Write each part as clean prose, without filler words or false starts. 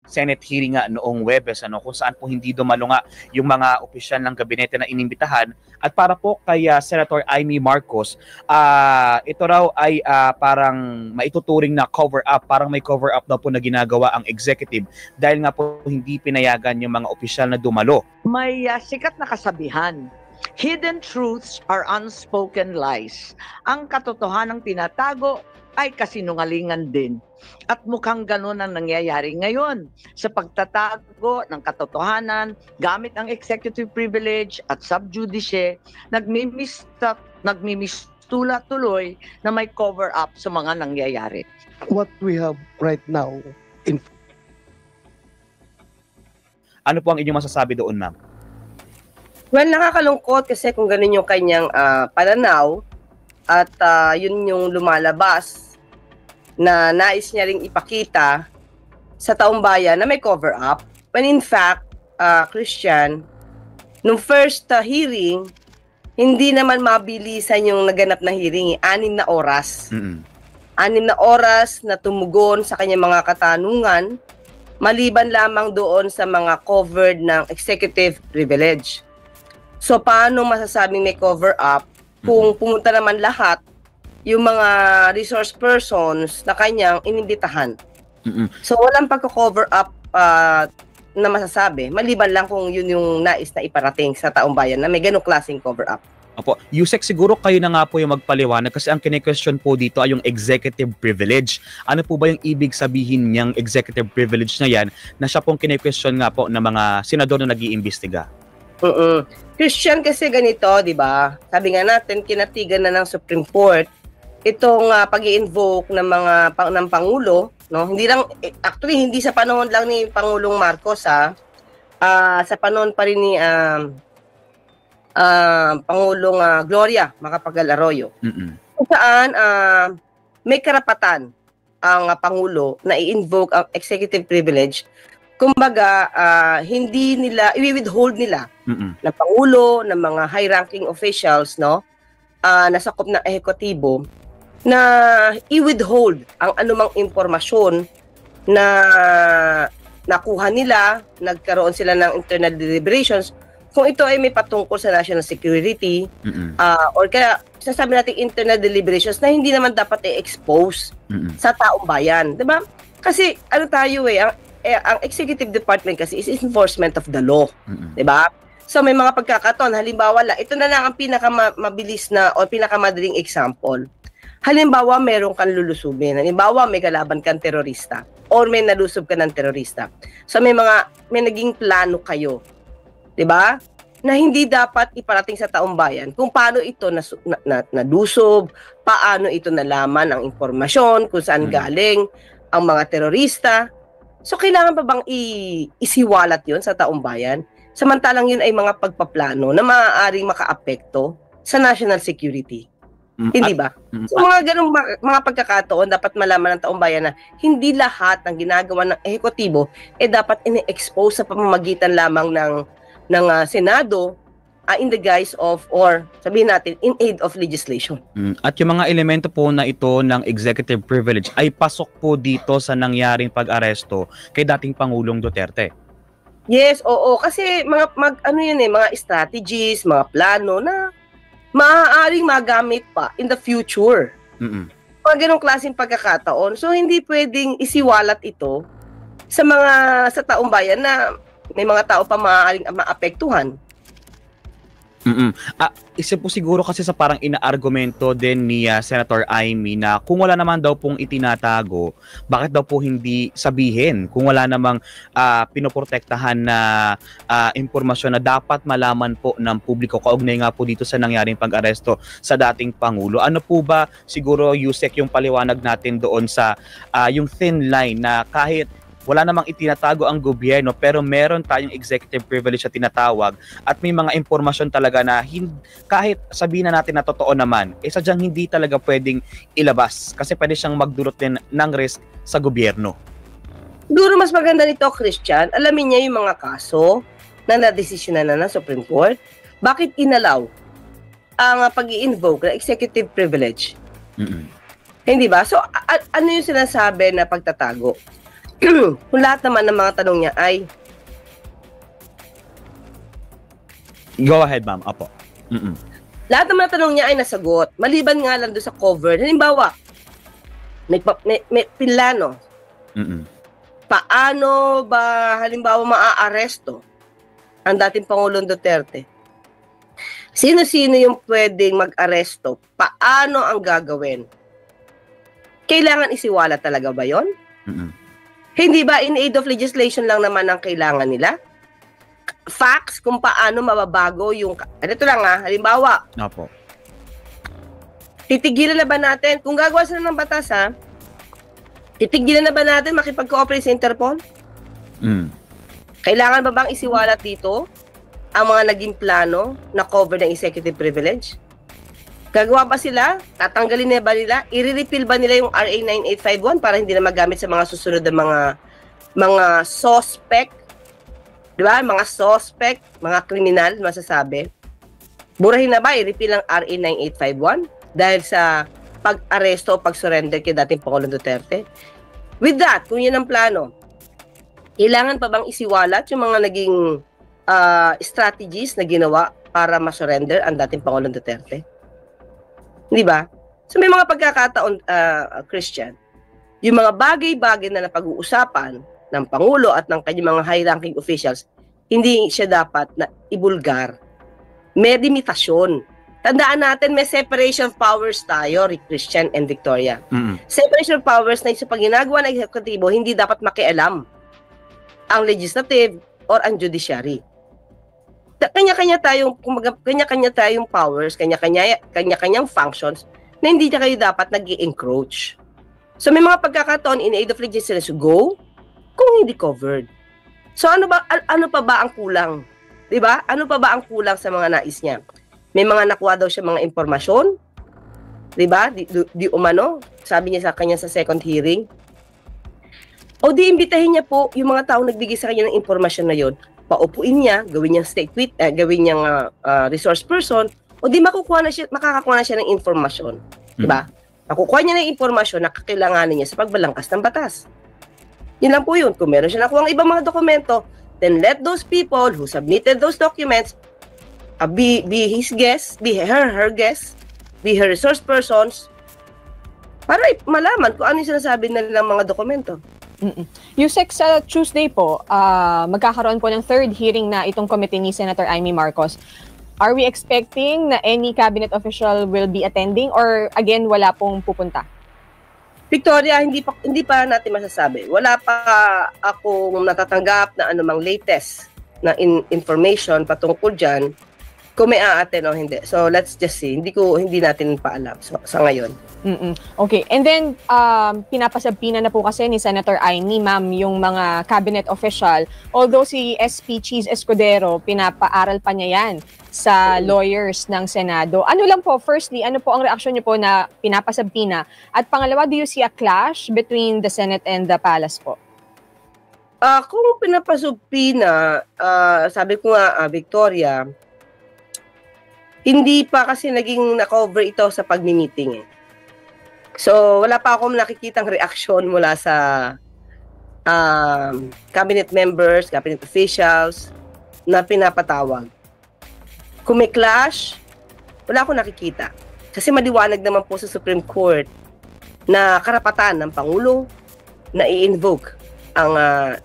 Senate hearing nga noong Huwebes, kung saan po hindi dumalo nga yung mga opisyal ng gabinete na inimbitahan. At para po kay Senator Amy Marcos, ito raw ay parang maituturing na cover-up, parang may cover-up daw po na ginagawa ang executive dahil nga po hindi pinayagan yung mga opisyal na dumalo. May sikat na kasabihan, hidden truths are unspoken lies. Ang katotohanang tinatago ay kasinungalingan din. At mukhang ganun ang nangyayari ngayon sa pagtatago ng katotohanan gamit ang executive privilege at sub judice, nagmimistula tuloy na may cover up sa mga nangyayari. What we have right now in... Ano po ang inyong masasabi doon, ma'am? Well, nakakalungkot kasi kung ganun yung kanyang pananaw at yun yung lumalabas na nais niya ring ipakita sa taong bayan na may cover up. When in fact, Christian, nung first hearing, hindi naman mabilisan yung naganap na hearing, 6 na oras. 6 na oras na tumugon sa kanyang mga katanungan, maliban lamang doon sa mga covered ng executive privilege. So paano masasabing may cover up kung pumunta naman lahat yung mga resource persons na kanyang inimbitahan? So walang pagko-cover up na masasabi, maliban lang kung yun yung nais na iparating sa taong bayan na may ganong klaseng cover up. Opo, Yusek, siguro kayo na nga po yung magpaliwanag kasi ang kine-question po dito ay yung executive privilege. Ano po ba yung ibig sabihin niyang executive privilege na yan na siya pong kine-question nga po ng mga senador na nag-iimbestiga? Christian, kasi ganito, di ba? Sabi nga natin, kinatigan na ng Supreme Court itong pag-i-invoke ng ng Pangulo, no? Hindi lang, actually, hindi sa panahon lang ni Pangulong Marcos, sa panahon pa rin ni Pangulong Gloria Macapagal Arroyo. Kung saan may karapatan ang Pangulo na i-invoke ang executive privilege. Kumbaga, hindi nila, i-withhold nila ng Pangulo, ng mga high-ranking officials, no, na sakop ng ehekutibo, na i-withhold ang anumang impormasyon na nakuha nila, nagkaroon sila ng internal deliberations, kung ito ay may patungkol sa national security, or kaya sasabi natin internal deliberations na hindi naman dapat i-expose sa taong bayan. Diba? Kasi ano tayo ang executive department kasi is enforcement of the law. Diba? So may mga pagkakataon, halimbawa, ito na lang ang pinakamabilis na o pinakamadaling example. Halimbawa, meron kang lulusubin. Halimbawa, may kalaban kang terorista or may nalusob ka ng terorista. So may naging plano kayo, 'di ba? Na hindi dapat iparating sa taong bayan kung paano ito nalusob, paano ito nalaman ang impormasyon, kung saan galing ang mga terorista. So kailangan pa bang isiwalat 'yon sa taong bayan? Samantalang 'yun ay mga pagpaplano na maaaring makaapekto sa national security. Hindi ba? So mga ganung mga pagkakataon dapat malaman ng taong bayan na hindi lahat ng ginagawa ng ehekutibo dapat ini-expose sa pamamagitan lamang ng Senado in the guise of, or sabihin natin, in aid of legislation. At yung mga elemento po na ito ng executive privilege ay pasok po dito sa nangyaring pag-aresto kay dating Pangulong Duterte. Yes, oo. Kasi mga strategies, mga plano na maaaring magamit pa in the future. Mga ganong klaseng pagkakataon. So, hindi pwedeng isiwalat ito sa taong bayan na may mga tao pa maaaring maapektuhan. Isa po siguro kasi sa parang inaargumento din ni Senator Amy na kung wala naman daw pong itinatago, bakit daw po hindi sabihin kung wala namang pinoprotektahan na impormasyon na dapat malaman po ng publiko kaugnay nga po dito sa nangyaring pag-aresto sa dating Pangulo. Ano po ba siguro, Yusek, yung paliwanag natin doon sa yung thin line na kahit wala namang itinatago ang gobyerno pero meron tayong executive privilege na tinatawag at may mga impormasyon talaga na kahit sabihin na natin na totoo naman, sadyang hindi talaga pwedeng ilabas kasi pwede siyang magdulot din ng risk sa gobyerno. Siguro mas maganda nito, Christian, alamin niya yung mga kaso na nadesisyonan na ng Supreme Court. Bakit inalaw ang pag-i-invoke ng executive privilege? Hindi ba? So, ano yung sinasabi na pagtatago? kung lahat naman ng mga tanong niya ay Go ahead, ma'am. Apo. lahat ng mga tanong niya ay nasagot. Maliban nga lang doon sa cover. Halimbawa, may plano. Paano ba halimbawa maaaresto ang dating Pangulong Duterte? Sino-sino yung pwedeng mag-aresto? Paano ang gagawin? Kailangan isiwala talaga ba yon? Hindi ba in aid of legislation lang naman ang kailangan nila? Facts kung paano mababago yung... Ito lang halimbawa. Opo. Titigilan na ba natin? Kung gagawa sila ng batas titigilan na ba natin makipag-cooperate sa Interpol? Kailangan ba bang isiwalat dito ang mga naging plano na cover ng executive privilege? Gagawa ba sila? Tatanggalin na ba nila? I-repeal ba nila yung RA 9851 para hindi na magamit sa mga susunod na mga suspect? Di ba? Mga suspect, mga kriminal, masasabi. Burahin na ba? I-repeal ang RA 9851 dahil sa pag-aresto o pag-surrender kay dating Pangulong Duterte? With that, kung yan ang plano, kailangan pa bang isiwalat yung mga naging strategies na ginawa para ma-surrender ang dating Pangulong Duterte? Di ba? So may mga pagkakataon, Christian, yung mga bagay-bagay na napag-uusapan ng Pangulo at ng kanyang mga high-ranking officials, hindi siya dapat na ibulgar. May limitasyon. Tandaan natin, may separation of powers tayo, Christian and Victoria. Separation of powers na sa pag ginagawa ng exekutibo, hindi dapat makialam ang legislative or ang judiciary. Kanya-kanya tayong powers, kanya-kanyang functions na hindi na kayo dapat nag-i-encroach. So may mga pagkakataon in aid of legislation, go kung hindi covered. So ano pa ba ang kulang? 'Di ba? Ano pa ba ang kulang sa mga nais niya? May mga nakuha daw siya mga impormasyon, 'di ba? Di umano, sabi niya sa kanya sa second hearing. O di imbitahin niya po yung mga taong nagbigay sa kanya ng impormasyon na 'yon. Paupuin niya, gawin niyang gawin niyang resource person, o di makakakuha na siya ng informasyon, 'di ba? Makukuha niya ng informasyon na kakailanganin niya sa pagbalangkas ng batas. Yun lang po yun. Kung meron siya nakuha ng ibang mga dokumento, then let those people who submitted those documents be his guest, be her guest, be her resource persons, para malaman kung ano yung sinasabi nilang mga dokumento. Yusek, sa Tuesday po, magkakaroon po ng third hearing na itong committee ni Senator Amy Marcos. Are we expecting na any cabinet official will be attending or again wala pong pupunta? Victoria, hindi pa natin masasabi. Wala pa akong natatanggap na anumang latest na information patungkol dyan kung may a-attend o hindi. So let's just see. Hindi natin pa alam sa ngayon. Okay. And then pinapasabpina na po kasi ni Senator Amy, ma'am, yung mga cabinet official. Although si SP Cheese Escudero, pinapaaral pa niya yan sa lawyers ng Senado. Ano lang po, firstly, ano po ang reaksyon niyo po na pinapasabpina? At pangalawa, do you see a clash between the Senate and the Palace po? Kung pinapasubpina, sabi ko nga, Victoria, hindi pa kasi naging na-cover ito sa pag-meeting. So, wala pa akong nakikitang reaksyon mula sa cabinet members, cabinet officials na pinapatawag. Kung may clash, wala akong nakikita. Kasi maliwanag naman po sa Supreme Court na karapatan ng Pangulo na i-invoke ang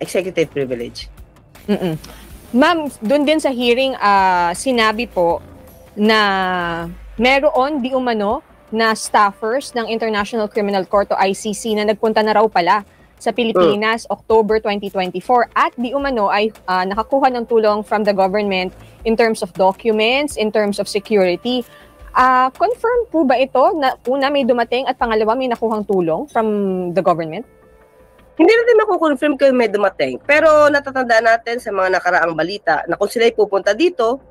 executive privilege. Ma'am, doon din sa hearing, sinabi po na meron di umano na staffers ng International Criminal Court o ICC na nagpunta na raw pala sa Pilipinas October 2024 at di umano ay nakakuha ng tulong from the government in terms of documents, in terms of security. Confirm po ba ito na una may dumating at pangalawa may nakuhang tulong from the government? Hindi natin makukonfirm kung may dumating. Pero natatandaan natin sa mga nakaraang balita na kung sila'y pupunta dito,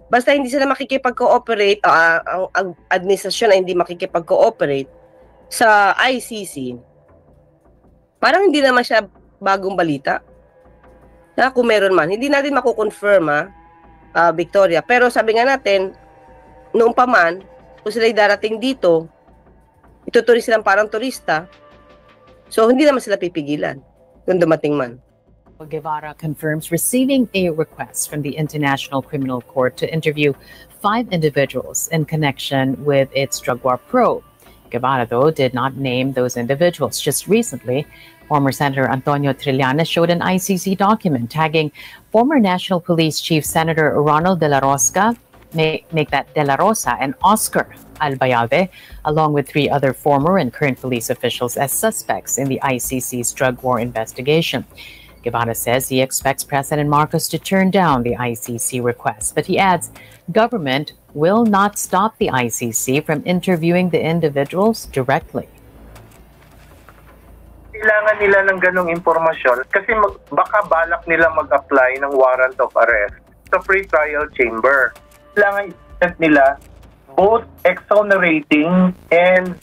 basta hindi sila makikipag-cooperate, ang administrasyon ay hindi makikipag-cooperate sa ICC, parang hindi naman siya bagong balita. Na kung meron man, hindi natin makukonfirm, Victoria. Pero sabi nga natin, noong pa man, kung sila'y darating dito, itutuloy silang parang turista, so hindi naman sila pipigilan. kung dumating man. Guevara confirms receiving a request from the International Criminal Court to interview 5 individuals in connection with its drug war probe. Guevara, though, did not name those individuals. Just recently, former Senator Antonio Trillanes showed an ICC document tagging former National Police Chief Senator Ronald De La Rosa, make that De La Rosa, and Oscar Albayave, along with 3 other former and current police officials as suspects in the ICC's drug war investigation. Guevara says he expects President Marcos to turn down the ICC request, but he adds government will not stop the ICC from interviewing the individuals directly. Kailangan nila ng ganong informasyon kasi baka balak nila mag-apply ng warrant of arrest sa pre-trial chamber. Kailangan i-present nila both exonerating and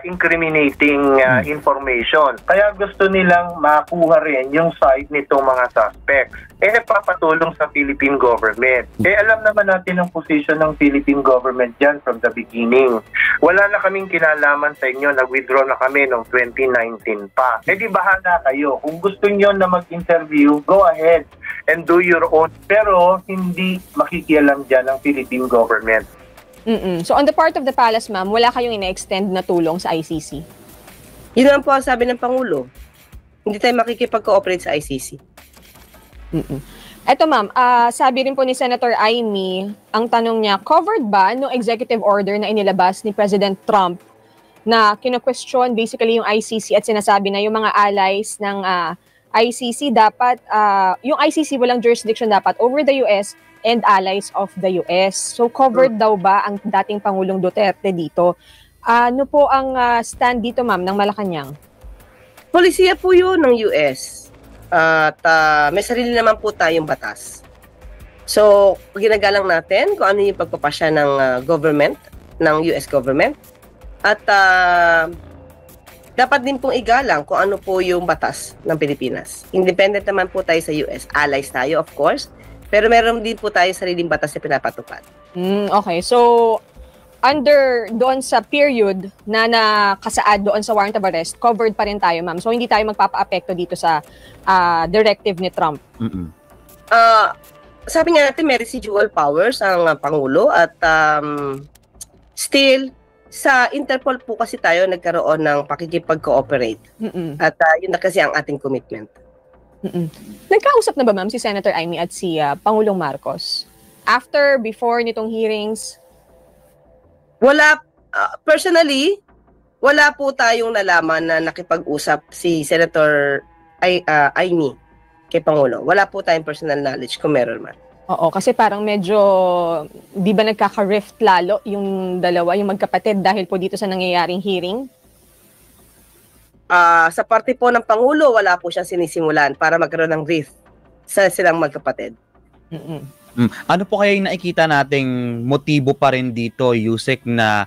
incriminating information. Kaya gusto nilang makuha rin yung side nitong mga suspects. Nagpapatulong sa Philippine government. Alam naman natin ang position ng Philippine government dyan from the beginning. Wala na kaming kinalaman sa inyo. Nag-withdraw na kami noong 2019 pa. Di bahala kayo. Kung gusto nyo na mag-interview, go ahead and do your own. Pero hindi makikialam dyan ang Philippine government. So on the part of the palace, ma'am, wala kayong ina-extend na tulong sa ICC? Yun naman po ang sabi ng Pangulo. Hindi tayo makikipag-cooperate sa ICC. Eto ma'am, sabi rin po ni Senator Amy, ang tanong niya, covered ba no executive order na inilabas ni President Trump na kino-question basically yung ICC at sinasabi na yung mga allies ng ICC dapat, yung ICC walang jurisdiction dapat over the US and allies of the US. So covered daw ba ang dating Pangulong Duterte dito? Ano po ang stand dito ma'am ng Malacanang? Polisiya po yun ng US. At may sarili naman po tayong batas. So ginagalang natin kung ano yung pagpapasya ng government, ng US government. At dapat din pong igalang kung ano po yung batas ng Pilipinas. Independent naman po tayo sa US. Allies tayo, of course. Pero meron din po tayo sariling batas na pinapatupad. Okay, so under doon sa period na nakasaad doon sa warrant of arrest, covered pa rin tayo, ma'am. So hindi tayo magpapa-apekto dito sa directive ni Trump. Sabi nga natin, may residual powers ang Pangulo at still, sa Interpol po kasi tayo nagkaroon ng pakikipag-cooperate. At yun na kasi ang ating commitment. Nagkausap na ba ma'am si Senator Amy at si Pangulong Marcos? After, before nitong hearings? Wala, personally, wala po tayong nalaman na nakipag-usap si Senator Amy kay Pangulo. Wala po tayong personal knowledge kung meron man. Oo, kasi parang medyo, di ba nagkaka-rift lalo yung dalawa, yung magkapatid dahil po dito sa nangyayaring hearing? Sa parte po ng Pangulo, wala po siyang sinisimulan para magkaroon ng rift sa silang magkapatid. Ano po kaya yung nakikita nating motibo pa rin dito, Yusek, na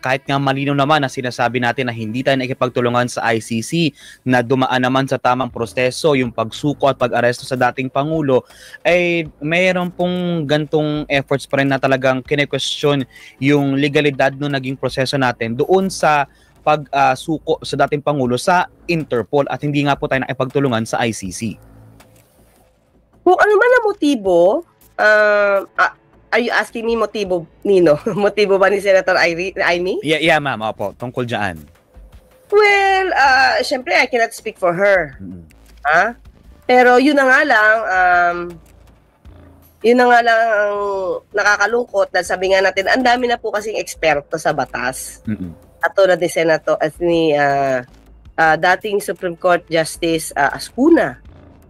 kahit nga malinaw naman na sinasabi natin na hindi tayo nakikipagtulungan sa ICC, na dumaan naman sa tamang proseso, yung pagsuko at pag-aresto sa dating Pangulo, ay mayroon pong gantong efforts pa rin na talagang kine-question yung legalidad ng naging proseso natin doon sa pag-suko sa dating Pangulo sa Interpol at hindi nga po tayo nakipagtulungan sa ICC. Kung ano man ang motibo, are you asking me motibo, Nino? Motibo ba ni Senator Amy? Yeah, ma'am. Opo, tungkol dyan. Well, syempre, I cannot speak for her. Pero yun na nga lang, ang nakakalungkot dahil sabi nga natin, ang dami na po kasing eksperto sa batas. At tulad ni Senator, ni dating Supreme Court Justice Ascuna,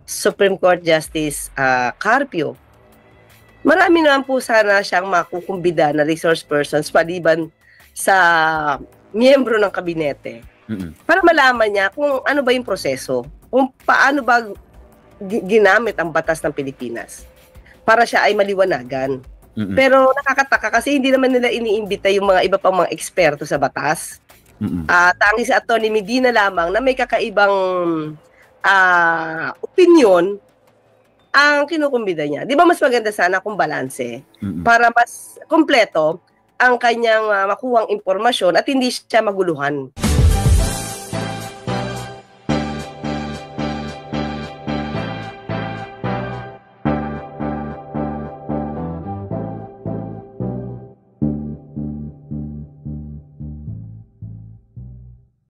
Supreme Court Justice Carpio. Marami naman po sana siyang makukumbida na resource persons paliban sa miyembro ng kabinete. Para malaman niya kung ano ba yung proseso, kung paano ba ginamit ang batas ng Pilipinas para siya ay maliwanagan. Pero nakakataka kasi hindi naman nila iniimbita yung mga iba pang mga eksperto sa batas. Tangi si Atty. Medina lamang na may kakaibang opinion ang kinukumbida niya. Di ba mas maganda sana kung balanse para mas kompleto ang kanyang makuhang impormasyon at hindi siya maguluhan.